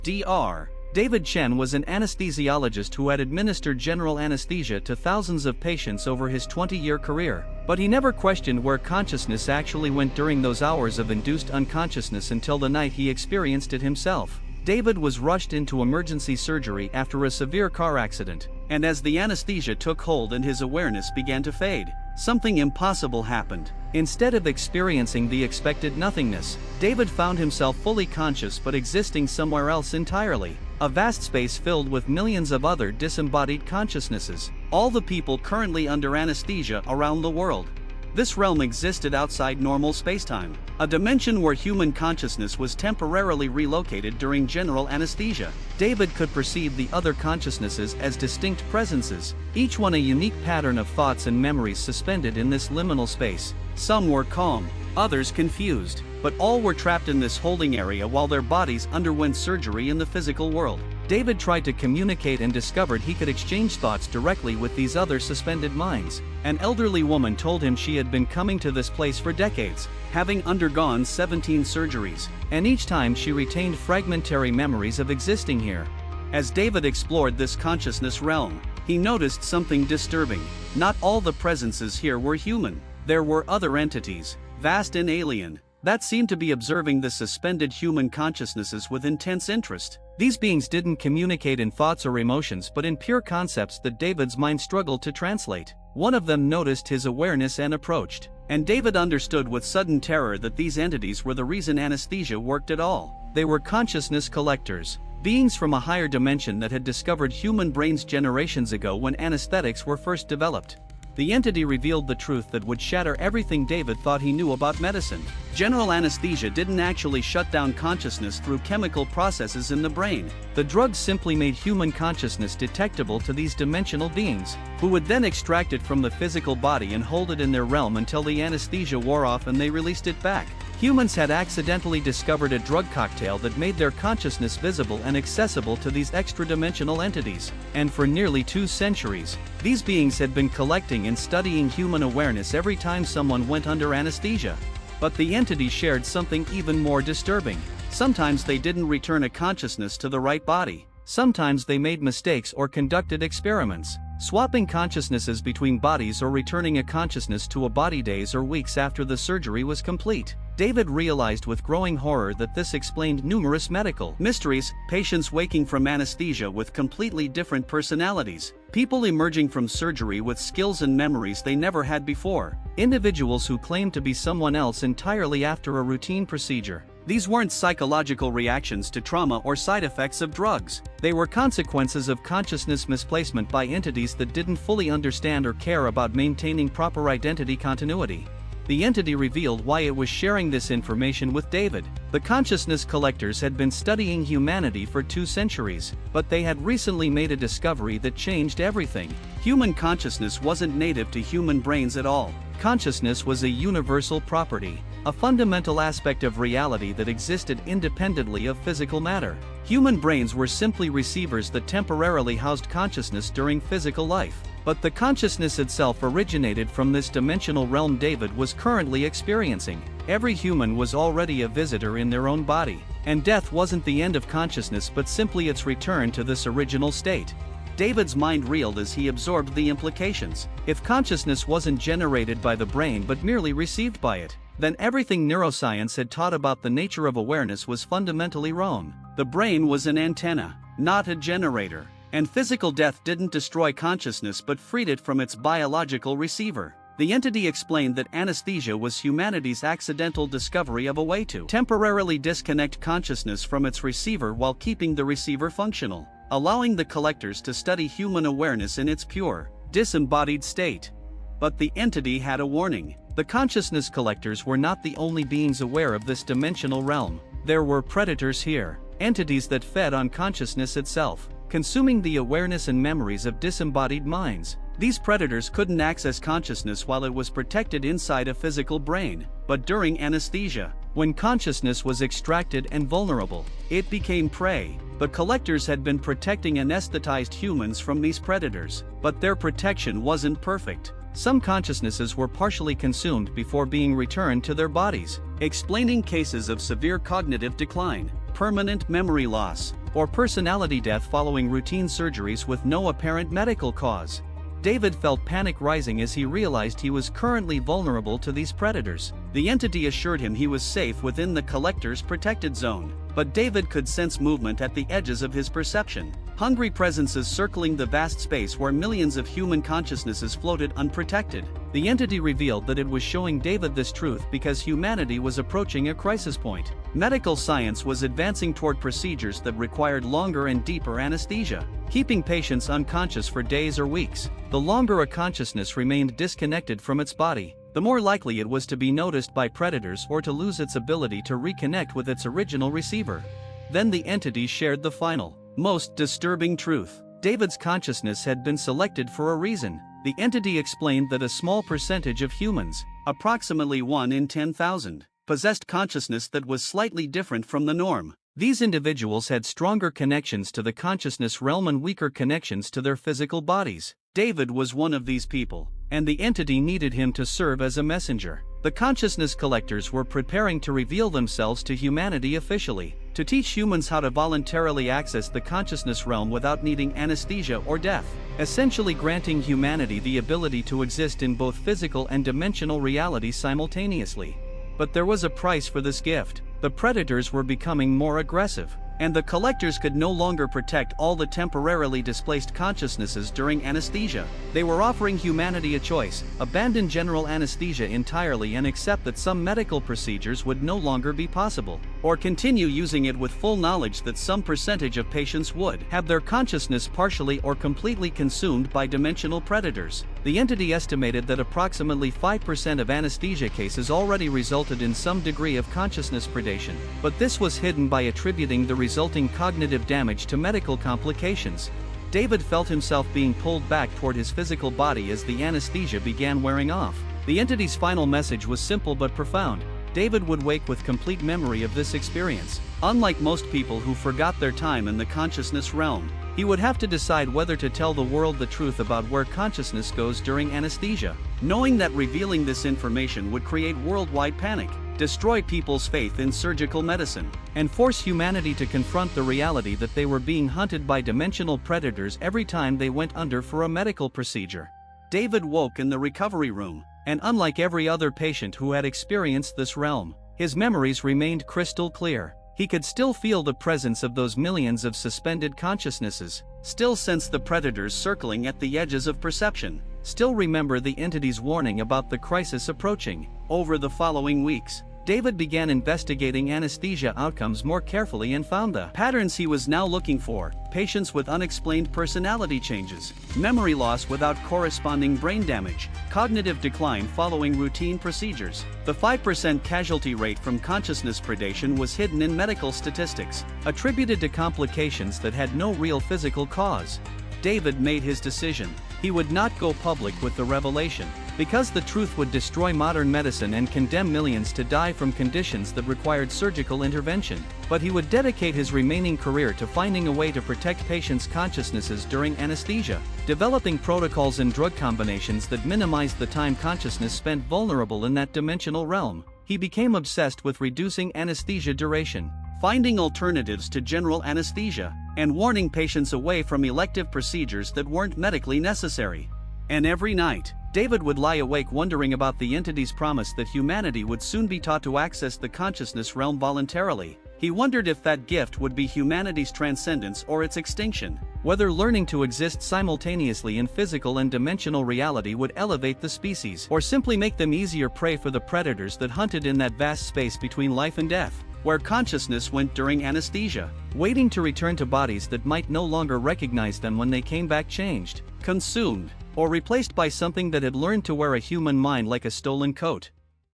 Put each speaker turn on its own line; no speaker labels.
Dr. David Chen was an anesthesiologist who had administered general anesthesia to thousands of patients over his 20-year career, but he never questioned where consciousness actually went during those hours of induced unconsciousness until the night he experienced it himself. David was rushed into emergency surgery after a severe car accident, and as the anesthesia took hold and his awareness began to fade, something impossible happened. Instead of experiencing the expected nothingness, David found himself fully conscious but existing somewhere else entirely. A vast space filled with millions of other disembodied consciousnesses, all the people currently under anesthesia around the world. This realm existed outside normal spacetime, a dimension where human consciousness was temporarily relocated during general anesthesia. David could perceive the other consciousnesses as distinct presences, each one a unique pattern of thoughts and memories suspended in this liminal space. Some were calm, others confused, but all were trapped in this holding area while their bodies underwent surgery in the physical world. David tried to communicate and discovered he could exchange thoughts directly with these other suspended minds. An elderly woman told him she had been coming to this place for decades, having undergone 17 surgeries, and each time she retained fragmentary memories of existing here. As David explored this consciousness realm, he noticed something disturbing. Not all the presences here were human. There were other entities, vast and alien, that seemed to be observing the suspended human consciousnesses with intense interest. These beings didn't communicate in thoughts or emotions but in pure concepts that David's mind struggled to translate. One of them noticed his awareness and approached, and David understood with sudden terror that these entities were the reason anesthesia worked at all. They were consciousness collectors, beings from a higher dimension that had discovered human brains generations ago when anesthetics were first developed. The entity revealed the truth that would shatter everything David thought he knew about medicine. General anesthesia didn't actually shut down consciousness through chemical processes in the brain. The drugs simply made human consciousness detectable to these dimensional beings, who would then extract it from the physical body and hold it in their realm until the anesthesia wore off and they released it back. Humans had accidentally discovered a drug cocktail that made their consciousness visible and accessible to these extra-dimensional entities, and for nearly 2 centuries, these beings had been collecting and studying human awareness every time someone went under anesthesia. But the entity shared something even more disturbing. Sometimes they didn't return a consciousness to the right body. Sometimes they made mistakes or conducted experiments, swapping consciousnesses between bodies or returning a consciousness to a body days or weeks after the surgery was complete. David realized with growing horror that this explained numerous medical mysteries, patients waking from anesthesia with completely different personalities, people emerging from surgery with skills and memories they never had before, individuals who claimed to be someone else entirely after a routine procedure. These weren't psychological reactions to trauma or side effects of drugs. They were consequences of consciousness misplacement by entities that didn't fully understand or care about maintaining proper identity continuity. The entity revealed why it was sharing this information with David. The consciousness collectors had been studying humanity for 2 centuries, but they had recently made a discovery that changed everything. Human consciousness wasn't native to human brains at all. Consciousness was a universal property, a fundamental aspect of reality that existed independently of physical matter. Human brains were simply receivers that temporarily housed consciousness during physical life. But the consciousness itself originated from this dimensional realm David was currently experiencing. Every human was already a visitor in their own body, and death wasn't the end of consciousness but simply its return to this original state. David's mind reeled as he absorbed the implications. If consciousness wasn't generated by the brain but merely received by it, then everything neuroscience had taught about the nature of awareness was fundamentally wrong. The brain was an antenna, not a generator. And physical death didn't destroy consciousness but freed it from its biological receiver. The entity explained that anesthesia was humanity's accidental discovery of a way to temporarily disconnect consciousness from its receiver while keeping the receiver functional, allowing the collectors to study human awareness in its pure, disembodied state. But the entity had a warning. The consciousness collectors were not the only beings aware of this dimensional realm. There were predators here, entities that fed on consciousness itself, consuming the awareness and memories of disembodied minds. These predators couldn't access consciousness while it was protected inside a physical brain, but during anesthesia, when consciousness was extracted and vulnerable, it became prey. The collectors had been protecting anesthetized humans from these predators, but their protection wasn't perfect. Some consciousnesses were partially consumed before being returned to their bodies, explaining cases of severe cognitive decline, permanent memory loss, or personality death following routine surgeries with no apparent medical cause. David felt panic rising as he realized he was currently vulnerable to these predators. The entity assured him he was safe within the collector's protected zone, but David could sense movement at the edges of his perception. Hungry presences circling the vast space where millions of human consciousnesses floated unprotected. The entity revealed that it was showing David this truth because humanity was approaching a crisis point. Medical science was advancing toward procedures that required longer and deeper anesthesia, keeping patients unconscious for days or weeks. The longer a consciousness remained disconnected from its body, the more likely it was to be noticed by predators or to lose its ability to reconnect with its original receiver. Then the entity shared the final, most disturbing truth. David's consciousness had been selected for a reason. The entity explained that a small percentage of humans, approximately 1 in 10,000, possessed consciousness that was slightly different from the norm. These individuals had stronger connections to the consciousness realm and weaker connections to their physical bodies. David was one of these people, and the entity needed him to serve as a messenger. The consciousness collectors were preparing to reveal themselves to humanity officially, to teach humans how to voluntarily access the consciousness realm without needing anesthesia or death, essentially granting humanity the ability to exist in both physical and dimensional reality simultaneously. But there was a price for this gift. The predators were becoming more aggressive, and the collectors could no longer protect all the temporarily displaced consciousnesses during anesthesia. They were offering humanity a choice: abandon general anesthesia entirely and accept that some medical procedures would no longer be possible, or continue using it with full knowledge that some percentage of patients would have their consciousness partially or completely consumed by dimensional predators. The entity estimated that approximately 5% of anesthesia cases already resulted in some degree of consciousness predation, but this was hidden by attributing the resulting cognitive damage to medical complications. David felt himself being pulled back toward his physical body as the anesthesia began wearing off. The entity's final message was simple but profound. David would wake with complete memory of this experience. Unlike most people who forgot their time in the consciousness realm, he would have to decide whether to tell the world the truth about where consciousness goes during anesthesia, knowing that revealing this information would create worldwide panic, destroy people's faith in surgical medicine, and force humanity to confront the reality that they were being hunted by dimensional predators every time they went under for a medical procedure. David woke in the recovery room, and unlike every other patient who had experienced this realm, his memories remained crystal clear. He could still feel the presence of those millions of suspended consciousnesses, still sense the predators circling at the edges of perception, still remember the entity's warning about the crisis approaching. Over the following weeks, David began investigating anesthesia outcomes more carefully and found the patterns he was now looking for: patients with unexplained personality changes, memory loss without corresponding brain damage, cognitive decline following routine procedures. The 5% casualty rate from consciousness predation was hidden in medical statistics, attributed to complications that had no real physical cause. David made his decision. He would not go public with the revelation, because the truth would destroy modern medicine and condemn millions to die from conditions that required surgical intervention. But he would dedicate his remaining career to finding a way to protect patients' consciousnesses during anesthesia, developing protocols and drug combinations that minimized the time consciousness spent vulnerable in that dimensional realm. He became obsessed with reducing anesthesia duration, finding alternatives to general anesthesia, and warning patients away from elective procedures that weren't medically necessary. And every night, David would lie awake wondering about the entity's promise that humanity would soon be taught to access the consciousness realm voluntarily. He wondered if that gift would be humanity's transcendence or its extinction, whether learning to exist simultaneously in physical and dimensional reality would elevate the species, or simply make them easier prey for the predators that hunted in that vast space between life and death, where consciousness went during anesthesia, waiting to return to bodies that might no longer recognize them when they came back changed, consumed, or replaced by something that had learned to wear a human mind like a stolen coat.